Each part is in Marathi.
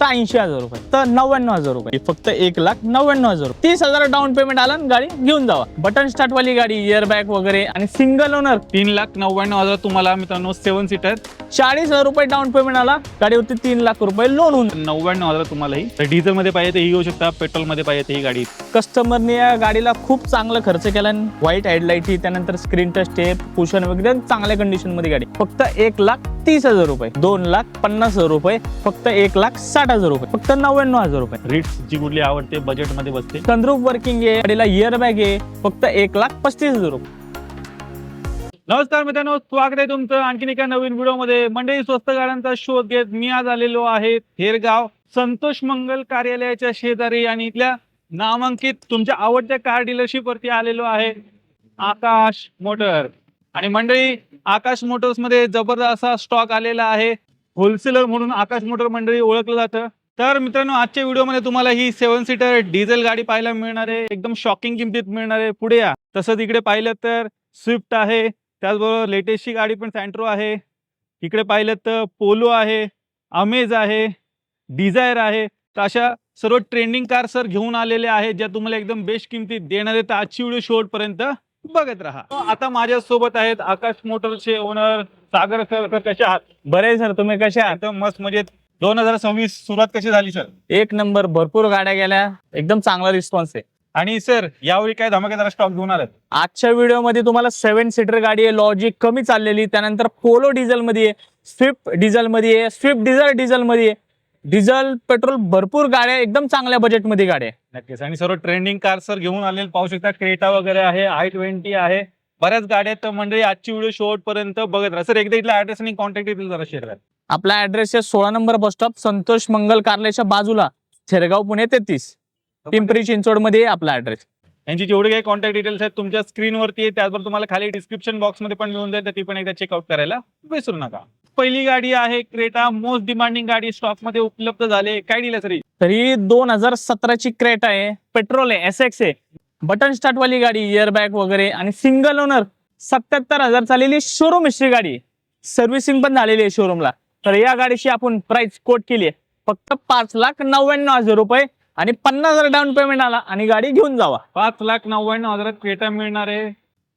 फक्त 80,000 रुपये, तर 99,000 रुपये, फक्त 1,99,000 रुपये, 30,000 डाऊन पेमेंट आला आणि गाडी घेऊन जावा. बटन स्टार्ट वाली गाडी, एअर बॅग वगैरे आणि सिंगल ओनर 3,99,000 तुम्हाला मित्रांनो 7 सीटर. 40,000 रुपये डाऊन पेमेंट आला, गाडीवरती 3 लाख रुपये लोन होऊन. 99,000 तुम्हाला ही डिझेल मध्ये पाहिजे तर ही घेऊ शकता, पेट्रोल मध्ये पाहिजे तर ही गाडी. कस्टमरने या गाडीला खूप चांगला खर्च केला. व्हाईट हेडलाईट, त्यानंतर स्क्रीन टच टेप, कुशन वगैरे चांगल्या कंडिशन मध्ये गाडी. फक्त 1,30,000 रुपये, 2,50,000 रुपये, फक्त 1,60,000 रुपये, फक्त 99,000 रुपये. रिट्स जी कुठली आवडते बजेट मध्ये बसते. सनरूफ वर्किंग आहे, गाडीला इयर बॅग आहे, फक्त 1,35,000 रुपये. नमस्कार मित्रांनो, स्वागत आहे तुमचं आणखीन एका नवीन व्हिडिओ मध्ये. मंडळी, स्वस्त गाड्यांचा शोध घेत मी आज आलेलो आहे थेरगाव संतोष मंगल कार्यालयाच्या शेजारी आणि इथल्या नामांकित तुमच्या आवडत्या कार डीलरशिप वरती आलेलो आहे, आकाश मोटर. आणि मंडळी, आकाश मोटर्स मध्ये जबरदस्त असा स्टॉक आलेला आहे. होलसेलर म्हणून आकाश मोटर मंडळी ओळखलं जातं. तर मित्रांनो, आजच्या व्हिडिओमध्ये तुम्हाला ही 7 सीटर डिझेल गाडी पाहायला मिळणार आहे. एकदम शॉकिंग किमतीत मिळणार आहे. पुढे या. तसंच इकडे पाहिलं तर स्विफ्ट आहे, त्याचबरोबर लेटेस्टची गाडी पण सँट्रो आहे. इकडे पाहिलं तर पोलो आहे, अमेज आहे, डिझायर आहे. तर अशा सर्व ट्रेंडिंग कार सर घेऊन आलेले आहेत, ज्या तुम्हाला एकदम बेस्ट किमतीत देणार आहेत. आजची व्हिडिओ शेवटपर्यंत बघत राहा. आता माझ्या सोबत आहेत आकाश मोटरचे ओनर सागर सर. कसे आहात? बरे सर, तुम्ही कसे आहात? एकदम मस्त. म्हणजे 2026 सुरुवात कशी झाली सर? एक नंबर, भरपूर गाड्या गेल्या, एकदम चांगला रिस्पॉन्स आहे. आणि सर, यावेळी काय धमाकेदार स्टॉक घेऊन आलात? आजच्या व्हिडिओमध्ये तुम्हाला 7 सीटर गाडी आहे, लॉजिक कमी चाललेली, त्यानंतर पोलो डिझेल मध्ये आहे, स्विफ्ट डिझेल मध्ये आहे, स्विफ्ट डिझायर डिझेल मध्ये आहे, डिझेल पेट्रोल भरपूर गाड्या, एकदम चांगल्या बजेटमध्ये गाड्या आहे. नक्कीच. आणि सर्व ट्रेंडिंग कार सर घेऊन आलेले पाहू शकता. क्रेटा वगैरे आहे, i20 आहे, बऱ्याच गाड्या आहेत. तर मंडळी, आजची व्हिडिओ शेवटपर्यंत बघत राहा. सर, एकदा इथला ऍड्रेस आणि कॉन्टॅक्ट डिटेल जरा शेअर करा. आपला ऍड्रेस आहे 16 नंबर बस स्टॉप, संतोष मंगल कार्यालयाच्या बाजूला, थेरगाव, पुणे 33, पिंपरी चिंचवड मध्ये आपला ऍड्रेस. यांची जेवढे काही कॉन्टॅक्ट डिटेल्स आहेत तुमच्या स्क्रीनवरती आहे. त्याचबरोबर तुम्हाला खाली डिस्क्रिप्शन बॉक्समध्ये पण मिळून जाईल, तर ती पण एकदा चेकआउट करायला विसरू नका. पहिली गाडी आहे क्रेटा, मोस्ट डिमांडिंग गाडी, स्टॉक मध्ये उपलब्ध झाले. काय दिलं सर? तरी 2017 ची क्रेटा आहे, पेट्रोल आहे, SX आहे, बटन स्टार्ट वाली गाडी, इयर बॅग वगैरे आणि सिंगल ओनर, 77,000 चाललेली शोरूम हिस्ट्री गाडी, सर्व्हिसिंग पण झालेली आहे शोरूमला. तर या गाडीची आपण प्राइस कोट केली आहे फक्त 5,99,000 रुपये आणि 50,000 डाऊन पेमेंट आला आणि गाडी घेऊन जावा. 5,99,000 क्रेटा मिळणार आहे.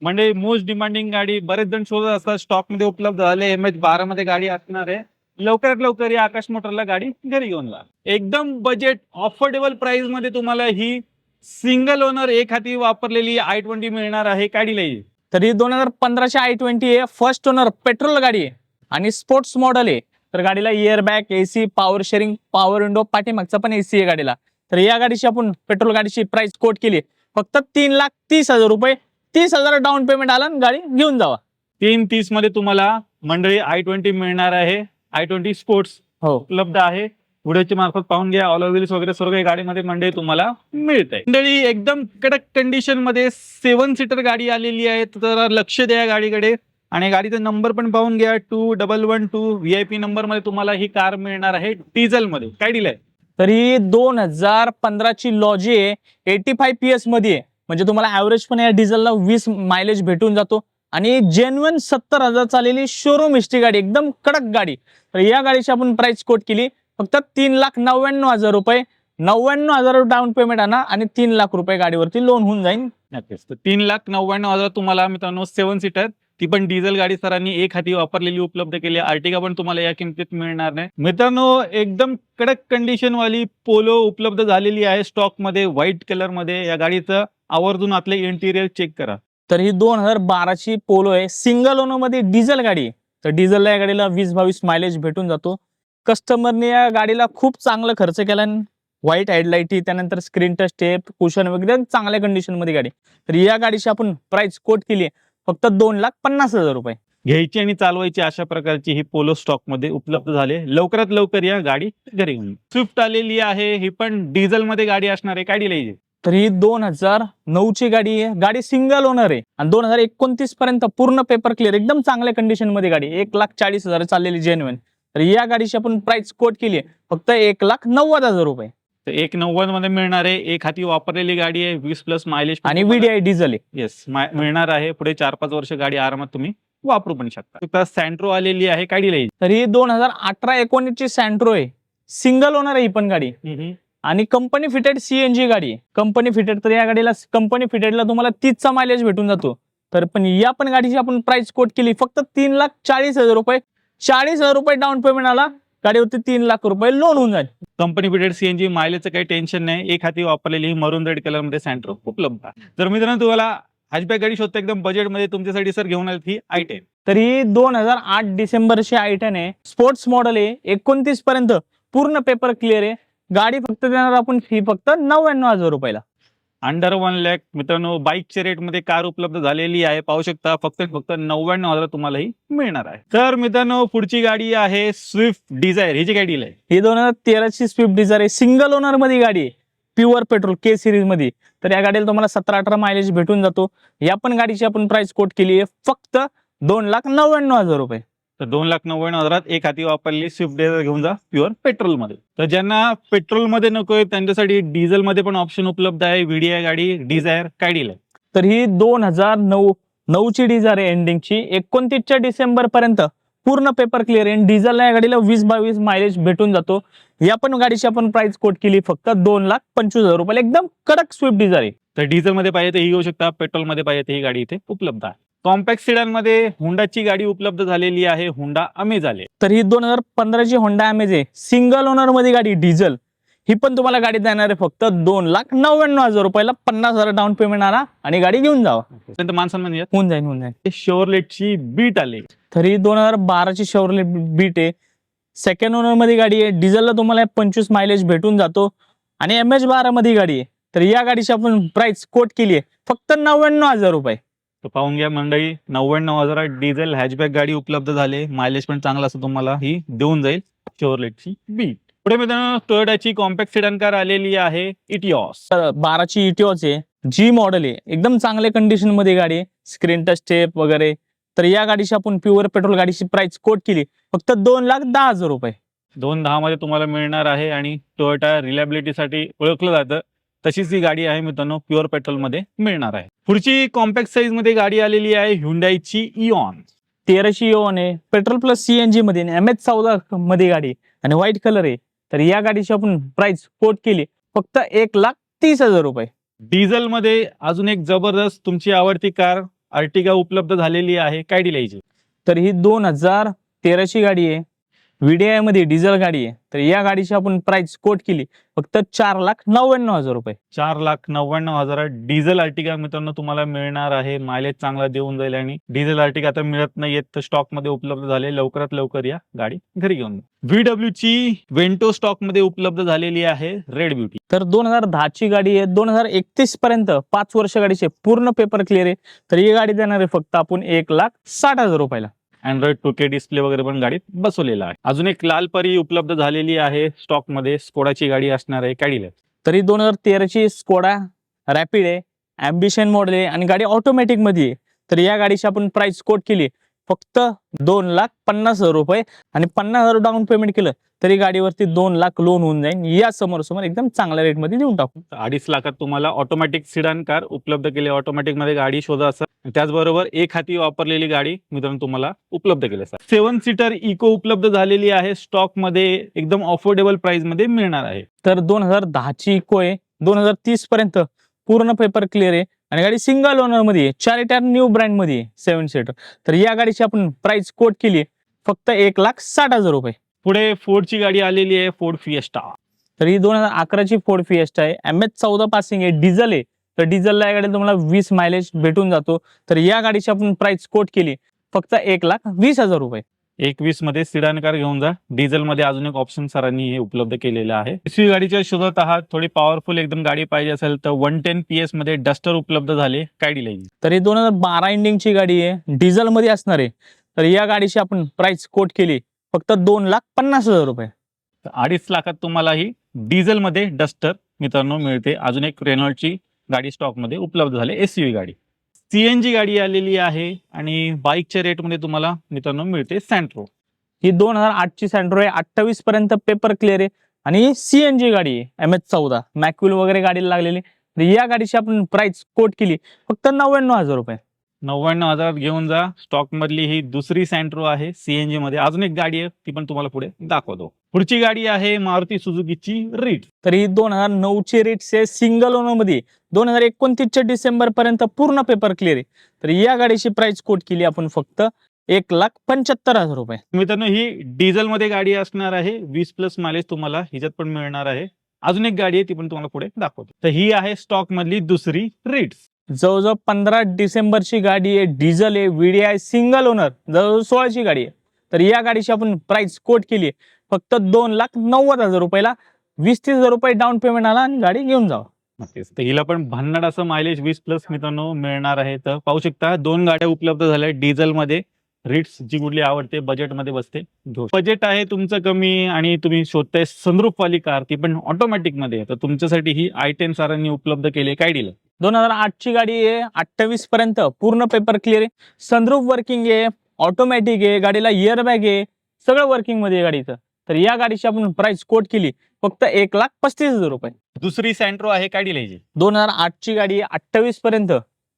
म्हणजे मोस्ट डिमांडिंग गाडी, बरेच जण शोधत असतात. स्टॉक मध्ये उपलब्ध झाले. MH12 मध्ये गाडी असणार आहे. लवकरात लवकर या आकाश मोटरला गाडी घरी घेऊन जा. एकदम बजेट अफोर्डेबल प्राइस मध्ये तुम्हाला ही सिंगल ओनर एक हाती वापरलेली i20 मिळणार आहे. काय दिली? तरी 2015 i20 आहे, फर्स्ट ओनर, पेट्रोल गाडी आहे आणि स्पोर्ट्स मॉडेल आहे. तर गाडीला air bag, AC, power steering, power window, पाठीमागचा पण AC आहे गाडीला. तर या गाडीची आपण पेट्रोल गाडीची प्राइस कोट केली फक्त 3,30,000 रुपये, 30,000 डाऊन पेमेंट आला आणि गाडी घेऊन जावा. 3,30 मध्ये तुम्हाला मंडळी i20 मिळणार आहे. i20 स्पोर्ट्स उपलब्ध आहे. व्हिडिओच्या मार्फत पाहून घ्या. ऑल व्हील्स वगैरे सर्व काही गाडीमध्ये मंडळी तुम्हाला मिळत आहे. मंडळी, एकदम कडक कंडिशन मध्ये 7 सीटर गाडी आलेली आहे. तर लक्ष द्या गाडीकडे आणि गाडीचा नंबर पण पाहून घ्या. 2112 VIP नंबर मध्ये तुम्हाला ही कार मिळणार आहे डिझेल मध्ये. काय दिलंय? तरी 2015 ची लॉजी आहे, 85 PS मध्ये आहे. म्हणजे तुम्हाला ऍव्हरेज पण या डिझेलला 20 मायलेज भेटून जातो आणि जेन्युइन 70,000 चाललेली शोरूम हिस्ट्री गाडी, एकदम कडक गाडी. तर या गाडीची आपण प्राइस कोट केली फक्त 3,99,000 रुपये, 99,000 डाऊन पेमेंट आणा आणि 3 लाख रुपये गाडीवरती लोन होऊन जाईल. नक्कीच. तर 3,99,000 तुम्हाला मित्रांनो 7 सीटर, ती पण डिझेल गाडी सरांनी एक हाती वापरलेली उपलब्ध केली. आर्टिगा पण तुम्हाला या किमतीत मिळणार नाही. मित्रांनो, एकदम कडक कंडिशन वाली पोलो उपलब्ध झालेली आहे स्टॉक मध्ये, व्हाईट कलर मध्ये. या गाडीचं आवर्जून आतले इंटिरियर चेक करा. तर ही 2012 ची पोलो आहे, सिंगल ओनर मध्ये डिझेल गाडी आहे. तर डिझेलला या गाडीला 20-22 मायलेज भेटून जातो. कस्टमरने या गाडीला खूप चांगला खर्च केला. व्हाईट हेडलाईट, त्यानंतर स्क्रीन टच टेप, कुशन वगैरे चांगल्या कंडिशन मध्ये गाडी. तर या गाडीची आपण प्राइस कोट केली फक्त 2,50,000 रुपये. घ्यायची आणि चालवायची अशा प्रकारची ही पोलो स्टॉक मध्ये उपलब्ध झाले. लवकरात लवकर या गाडी घरी घेऊन. स्विफ्ट आलेली आहे, ही पण डिझेल मध्ये गाडी असणार आहे. काय दिली? तर ही 2009 ची गाडी आहे, गाडी सिंगल ओनर आहे आणि 2029 पर्यंत पूर्ण पेपर क्लिअर, एकदम चांगल्या कंडिशन मध्ये गाडी, 1,40,000 चाललेली जेन्युइन. तर या गाडीची आपण प्राइस कोट केली फक्त 1,90,000 रुपये. तर 1,90 मध्ये मिळणार आहे. एक हाती वापरलेली गाडी आहे, 20+ मायलेज आणि VDI डिझेल आहे. येस, मिळणार आहे. पुढे 4-5 वर्ष गाडी आरामात तुम्ही वापरू पण शकता. सँट्रो आलेली आहे. काय दिली? तर ही 2018-19 ची सँट्रो आहे, सिंगल ओनर आहे ही पण गाडी आणि कंपनी फिटेड सीएनजी गाडी आहे. कंपनी फिटेड, तर या गाडीला कंपनी फिटेडला तुम्हाला 30चा मायलेज भेटून जातो. तर पण या पण गाडीची आपण प्राइस कोट केली फक्त 3,40,000 रुपये. 40,000 रुपये डाऊन पेमेंट आला, गाडीवरती 3 लाख रुपये लोन होऊन जाईल. कंपनी फिटेड सीएनजी मायलेजचं काही टेन्शन नाही. एक हाती वापरलेली ही मरून रेड कलर मध्ये सँट्रो उपलब्ध आहे. तर मित्रांनो तुम्हाला हॅचबॅक गाडी शोधता एकदम बजेटमध्ये तुमच्यासाठी सर घेऊन आली ही i10. तर ही 2008 डिसेंबरची i10 आहे. स्पोर्ट्स मॉडेल आहे. 29 पर्यंत पूर्ण पेपर क्लिअर आहे. गाडी फक्त देणार आपण फी फक्त 99,000 रुपयाला. अंडर 1 लाख मित्रांनो बाईकच्या रेट मध्ये कार उपलब्ध झालेली आहे. पाहू शकता फक्त 99,000 तुम्हाला ही मिळणार आहे. तर मित्रांनो पुढची गाडी आहे स्विफ्ट डिझायर. ही जी गाडी आहे ही 2013 ची स्विफ्ट डिझायर आहे. सिंगल ओनर मध्ये गाडी आहे, प्युअर पेट्रोल के सिरीज मध्ये. तर या गाडीला तुम्हाला 17-18 मायलेज भेटून जातो. या पण गाडीची आपण प्राइस कोट केली आहे फक्त 2,99,000 रुपये. तर 2,99,000 एक हाती वापरलेली स्विफ्ट डिझायर घेऊन जा प्युअर पेट्रोल मध्ये. तर ज्यांना पेट्रोल मध्ये नकोय त्यांच्यासाठी डिझेल मध्ये पण ऑप्शन उपलब्ध आहे. VDI गाडी डिझायर काय डील आहे. तर ही 2009 ची डिझायर आहे एंडिंगची. 29 डिसेंबर पर्यंत पूर्ण पेपर क्लिअर आहे. डिझेलला या गाडीला 20-22 मायलेज भेटून जातो. या पण गाडीची आपण प्राइस कोट केली फक्त 2,25,000 रुपये. एकदम कडक स्विफ्ट डिझायर आहे. तर डिझेल मध्ये पाहिजे तर ही घेऊ शकता, पेट्रोल मध्ये पाहिजे तर ही गाडी इथे उपलब्ध आहे. कॉम्पॅक्ट सिडान मध्ये हुंडाची गाडी उपलब्ध झालेली आहे. हुंडा अमेज आले. तर ही 2015 ची होंडा अमेज आहे. सिंगल ओनर मध्ये गाडी डिझेल. ही पण तुम्हाला गाडी देणार आहे फक्त 2,99,000 रुपयाला. 50,000 डाऊन पेमेंट आला आणि गाडी घेऊन जावा. त्यानंतर माणसां म्हणजे होऊन जाईल. शेवरलेटची बीट आली. तर ही 2012 ची शेवरलेट बीट आहे. सेकंड ओनर मध्ये गाडी आहे. डिझेलला तुम्हाला 25 मायलेज भेटून जातो आणि MH12 मध्ये गाडी आहे. तर या गाडीची आपण प्राइस कोट केली आहे फक्त 99,000 रुपये. तर पाहून घ्या मंडळी, 99,000 डिझेल हॅचबॅक गाडी उपलब्ध झाले. मायलेज पण चांगला असं तुम्हाला ही देऊन जाईल शेवरलेटची बीट. पुढे मित्रांनो टोयोटाची कॉम्पॅक्ट सेडान कार आलेली आहे इटिओस. तर 12 ची इटिओस आहे. जी मॉडेल आहे. एकदम चांगल्या कंडिशन मध्ये गाडी आहे. स्क्रीन टच स्टेप वगैरे. तर या गाडीची आपण प्युअर पेट्रोल गाडीची प्राइस कोट केली फक्त 2,10,000 रुपये. 2,10 मध्ये तुम्हाला मिळणार आहे आणि टोयोटा रिलायबिलिटीसाठी ओळखलं जातं. तशीच ही गाडी आहे मित्रांनो, प्युअर पेट्रोल मध्ये मिळणार आहे. पुढची कॉम्पॅक्ट साईज मध्ये गाडी आलेली आहे ह्युंडाईची इऑन. 13ची इऑन आहे. पेट्रोल प्लस सीएनजी मध्ये MH14 मध्ये गाडी आणि व्हाईट कलर आहे. तर या गाडीची आपण प्राइस कोट केली फक्त 1,30,000 रुपये. डिझेल मध्ये अजून एक जबरदस्त तुमची आवडती कार अर्टिगा उपलब्ध झालेली आहे. काय डील आहे? तर ही 2013 ची गाडी आहे. VDI मध्ये डिझेल गाडी आहे. तर या गाडीची आपण प्राइस कोट केली फक्त 4,99,000 रुपये. 4,99,000 डिझेल अर्टिगा मित्रांनो तुम्हाला मिळणार आहे. मायलेज चांगला देऊन जाईल आणि डिझेल अर्टिगा आता मिळत नाहीयेत, तर स्टॉक मध्ये उपलब्ध झाले. लवकरात लवकर या गाडी घरी घेऊन. VW ची वेंटो स्टॉक मध्ये उपलब्ध झालेली आहे रेड ब्युटी. तर 2010 ची गाडी आहे. 2031 पर्यंत 5 वर्ष गाडीचे पूर्ण पेपर क्लिअर आहे. तर ही गाडी देणार आहे फक्त आपण 1,60,000 रुपयाला. अँड्रॉइड 2K डिस्प्ले वगैरे पण गाडीत बसवलेला आहे. अजून एक लाल परी उपलब्ध झालेली आहे स्टॉक मध्ये. स्कोडाची गाडी असणार आहे. काय डील आहे? तरी 2013 ची स्कोडा रॅपिड आहे. ॲम्बिशन मॉडेल आहे आणि गाडी ऑटोमॅटिक मध्ये आहे. तर या गाडीची आपण प्राइस कोट केली फक्त 2,50,000 रुपये आणि 50,000 डाऊन पेमेंट केलं तरी गाडीवरती 2 लाख लोन होऊन जाईल. या समोर एकदम चांगल्या रेट मध्ये देऊन टाकू. 2.5 लाखात तुम्हाला ऑटोमॅटिक सिडान कार उपलब्ध केली. ऑटोमॅटिक मध्ये गाडी शोधा असं. त्याचबरोबर एक हाती वापरलेली गाडी मित्रांनो तुम्हाला उपलब्ध केली. 7 सीटर इको उपलब्ध झालेली आहे. स्टॉक मध्ये एकदम अफोर्डेबल प्राइस मध्ये मिळणार आहे. तर 2010 ची इको आहे. 2030 पर्यंत पूर्ण पेपर क्लिअर आहे आणि गाडी सिंगल ओनर मध्ये आहे. 4 टायर न्यू ब्रँड मध्ये आहे. 7 सीटर. तर या गाडीची आपण प्राइस कोट केली फक्त 1,60,000 रुपये. पुढे फोर्डची गाडी आलेली आहे. Ford fiesta. तर ही 2011 ची फोर्ड फिएस्टा आहे. MH14 पासिंग आहे. डिझेल आहे. तर डिझेलला या गाडीला तुम्हाला 20 मायलेज भेटून जातो. तर या गाडीची आपण प्राइस कोट केली फक्त 1,20,000 रुपये. 21 मध्ये सिडान कार घेऊन जा. डिझेल मध्ये अजून एक ऑप्शन सरांनी हे उपलब्ध केलेलं आहे. एसयूव्ही गाडीच्या शोधात आहात, थोडी पॉवरफुल एकदम गाडी पाहिजे असेल तर 110 PS मध्ये डस्टर उपलब्ध झाले. काय डील आहे? तर ही 2012 इंडिंगची गाडी आहे. डिझेल मध्ये असणार आहे. तर या गाडीची आपण प्राइस कोट केली फक्त 2,50,000 रुपये. 2.5 लाखात तुम्हाला ही डिझेल मध्ये डस्टर मित्रांनो मिळते. अजून एक रेनॉल्टची गाडी स्टॉक मध्ये उपलब्ध झाले. एसयूव्ही गाडी. सीएनजी गाडी आलेली आहे आणि बाईकच्या रेट मध्ये तुम्हाला मित्रांनो मिळते सँट्रो. ही 2008 ची सँट्रो आहे. 28 पर्यंत पेपर क्लिअर आहे आणि सीएनजी गाडी आहे. MH14 मॅक्युल वगैरे गाडीला लागलेली. तर या गाडीची आपण प्राइस कोट केली फक्त 99,000 रुपये. 99,000 घेऊन जा. स्टॉक मधली ही दुसरी सँट्रो आहे सीएनजी मध्ये. अजून एक गाडी आहे ती पण तुम्हाला पुढे दाखवतो. पुढची गाडी आहे मारुती सुझुकीची रीट. तर ही 2009 ची रिट्स आहे, सिंगल ओनर मध्ये 2029 डिसेंबर पर्यंत पूर्ण पेपर क्लिअर आहे. तर या गाडीची प्राइस कोट केली आपण फक्त 1,75,000 रुपये. मित्रांनो ही डिझेल मध्ये गाडी असणार आहे, 20+ मायलेज तुम्हाला ह्याच्यात पण मिळणार आहे. अजून एक गाडी आहे ती पण तुम्हाला पुढे दाखवतो. तर ही आहे स्टॉक मधली दुसरी रीट्स. जवळजवळ 15 डिसेंबरची गाडी आहे, डिझेल आहे, VDI सिंगल ओनर, जवळजवळ 16ची गाडी आहे. तर या गाडीची आपण प्राइस कोट केली फक्त 2,90,000 रुपयाला. 20-30,000 रुपये डाऊन पेमेंट आला आणि गाडी घेऊन जावा. नक्कीच. तर हिला पण भन्नाट असं मायलेज 20+ मित्रांनो मिळणार आहे. तर पाहू शकता 2 गाड्या उपलब्ध झाल्या डिझेल मध्ये. रिट्स जी कुठली आवडते बजेटमध्ये बसते. बजेट आहे तुमचं कमी आणि तुम्ही शोधताय सनरूफ वाली कार, ती पण ऑटोमॅटिक मध्ये आहे. तर तुमच्यासाठी ही i10 सरांनी उपलब्ध केली. काय डील? 2008 ची गाडी आहे, 28 पर्यंत पूर्ण पेपर क्लिअर आहे, सनरूफ वर्किंग आहे, ऑटोमॅटिक आहे, गाडीला एअरबॅग आहे, सगळं वर्किंग मध्ये आहे गाडीचं. तर या गाडीची आपण प्राइस कोट केली फक्त 1,35,000 रुपये. दुसरी सँट्रो आहे. काय डील आहे? 2008 ची गाडी आहे, 28 पर्यंत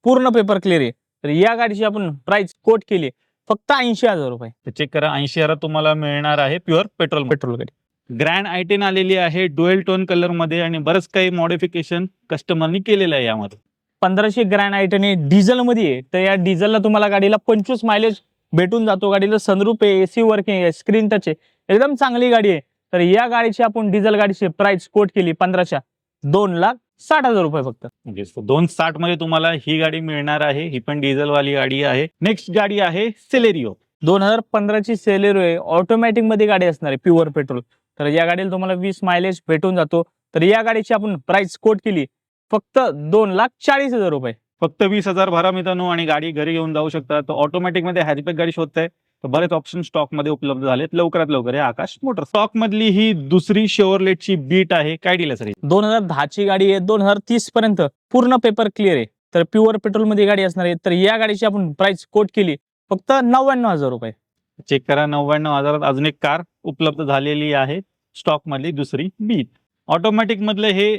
पूर्ण पेपर क्लिअर आहे. तर या गाडीची आपण प्राइस कोट केली फक्त 80,000 रुपये. तर चेक करा, 80,000 तुम्हाला मिळणार आहे प्युअर पेट्रोल. गाडी ग्रँड i10 आलेली आहे डुएल टोन कलर मध्ये आणि बरंच काही मॉडिफिकेशन कस्टमरनी केलेलं आहे यामध्ये. 1500 ग्रँड i10 डिझेल मध्ये आहे. तर या डिझेलला तुम्हाला गाडीला 25 मायलेज भेटून जातो. गाडीला सनरूफ आहे, एसी वर्किंग आहे, स्क्रीन टच आहे, एकदम चांगली गाडी आहे. तर या गाडीची आपण डिझेल गाडीची प्राइस कोट केली 15च्या 2,60,000 रुपये फक्त. 260 मध्ये तुम्हाला ही गाडी मिळणार आहे. ही पण डिझेल वाली गाडी आहे. नेक्स्ट गाडी आहे सेलेरिओ. 2015 ची सेलेरिओ आहे, ऑटोमॅटिक मध्ये गाडी असणार आहे, प्युअर पेट्रोल. तर या गाडीला तुम्हाला 20 मायलेज भेटून जातो. तर या गाडीची आपण प्राइस कोट केली फक्त 2,40,000 रुपये. फक्त 20,000 भरा मित्रांनो आणि गाडी घरी घेऊन जाऊ शकता. तर ऑटोमॅटिक मध्ये हॅचबॅक गाडी शोधताय तर बरेच ऑप्शन स्टॉक मध्ये उपलब्ध झालेत. लवकरात लवकर हे आकाश मोटर. स्टॉक मधली ही दुसरी शेवरलेटची बीट आहे. काय डील आहे सर? 2010 ची गाडी आहे, 2030 पर्यंत पूर्ण पेपर क्लिअर आहे. तर प्युअर पेट्रोल मध्ये गाडी असणार आहे. तर या गाडीची आपण प्राइस कोट केली फक्त 99,000 रुपये. चेक करा, 99,000 अजून एक कार उपलब्ध झालेली आहे. स्टॉक मधली दुसरी बीट. ऑटोमॅटिक मधले हे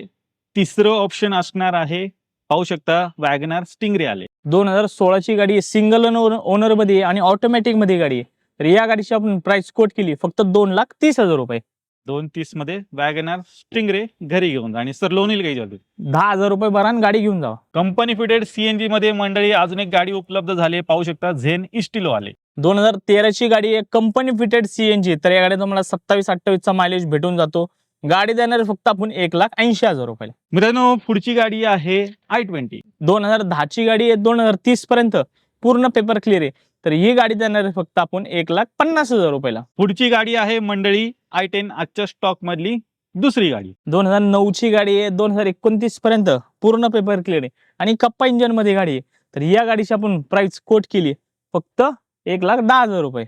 तिसरं ऑप्शन असणार आहे. पाहू शकता वॅगनार स्टिंगरे आले. 2016 ची गाडी आहे, सिंगल ओनर मध्ये आहे आणि ऑटोमॅटिक मध्ये गाडी आहे. तर या गाडीची आपण प्राइस कोट केली फक्त 2,30,000 रुपये. 230 मध्ये वॅगनार स्टिंगरे घरी घेऊन जा आणि सर लोन येईल काही जल्दी. 10,000 रुपये भरा आणि गाडी घेऊन जावा. कंपनी फिटेड सीएनजी मध्ये मंडळी अजून एक गाडी उपलब्ध झाली. पाहू शकता झेन इस्टिलो आले. 2013 ची गाडी आहे, कंपनी फिटेड CNG. तर या गाडीत तुम्हाला 27-28 चा मायलेज भेटून जातो. गाडी देणार फक्त आपण 1,80,000 रुपये. मित्रांनो पुढची गाडी आहे i20. 2010 ची गाडी आहे, 2030 पर्यंत पूर्ण पेपर क्लिअर आहे. तर ही गाडी देणार फक्त आपण 1,50,000 रुपयाला. पुढची गाडी आहे मंडळी i10 आजच्या स्टॉक मधली दुसरी गाडी. 2009 ची गाडी आहे, 2029 पर्यंत पूर्ण पेपर क्लिअर आहे आणि कप्पा इंजन मध्ये गाडी आहे. तर या गाडीची आपण प्राइस कोट केली फक्त 1,10,000 रुपये.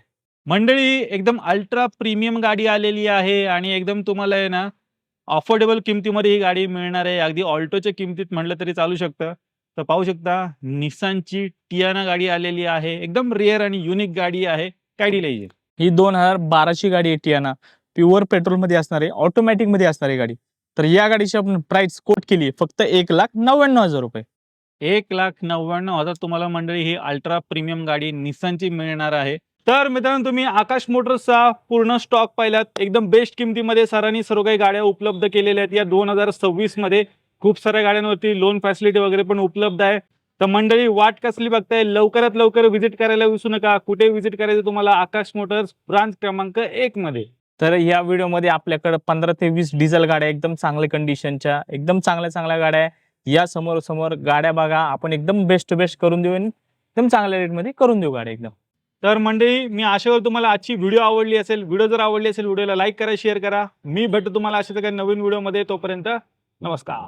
मंडळी एकदम अल्ट्रा प्रीमियम गाडी आलेली आहे आणि एकदम तुम्हाला आहे ना अफोर्डेबल किमतीमध्ये ही गाडी मिळणार आहे. अगदी ऑल्टोच्या किमतीत म्हटलं तरी चालू शकतं. तर पाहू शकता निसानची टियाना गाडी आलेली आहे. एकदम रेअर आणि युनिक गाडी आहे. काय डील आहे? ही 2012 ची गाडी आहे, टियाना प्युअर पेट्रोल मध्ये असणार आहे, ऑटोमॅटिक मध्ये असणार आहे गाडी. तर या गाडीची आपण प्राइस कोट केली फक्त 1,99,000 रुपये. 1,99,000 तुम्हाला मंडळी ही अल्ट्रा प्रीमियम गाडी निसानची मिळणार आहे. तर मित्रांनो तुम्ही आकाश मोटर्सचा पूर्ण स्टॉक पाहिलात. एकदम बेस्ट किमतीमध्ये सरांनी सर्व काही गाड्या उपलब्ध केलेल्या आहेत. या 2026 मध्ये खूप साऱ्या गाड्यांवरती लोन फॅसिलिटी वगैरे पण उपलब्ध आहे. तर मंडळी वाट कसली बघताय, लवकरात लवकर व्हिजिट करायला विसरू नका. कुठे व्हिजिट करायचं तुम्हाला? आकाश मोटर्स ब्रांच क्रमांक 1 मध्ये. तर या व्हिडिओमध्ये आपल्याकडे 15 ते 20 डिझेल गाड्या एकदम चांगल्या कंडिशनच्या, एकदम चांगल्या गाड्या आहे. या समोर गाड्या बघा, आपण एकदम बेस्ट करून देऊ, एकदम चांगल्या रेटमध्ये करून देऊ गाड्या एकदम. तर मंडळी मी आशेवर तुम्हाला आजची व्हिडिओ आवडली असेल. व्हिडिओ जर आवडली असेल व्हिडिओला लाईक करा, शेअर करा. मी भेटतो तुम्हाला अशाच काही नवीन व्हिडिओमध्ये. तोपर्यंत नमस्कार.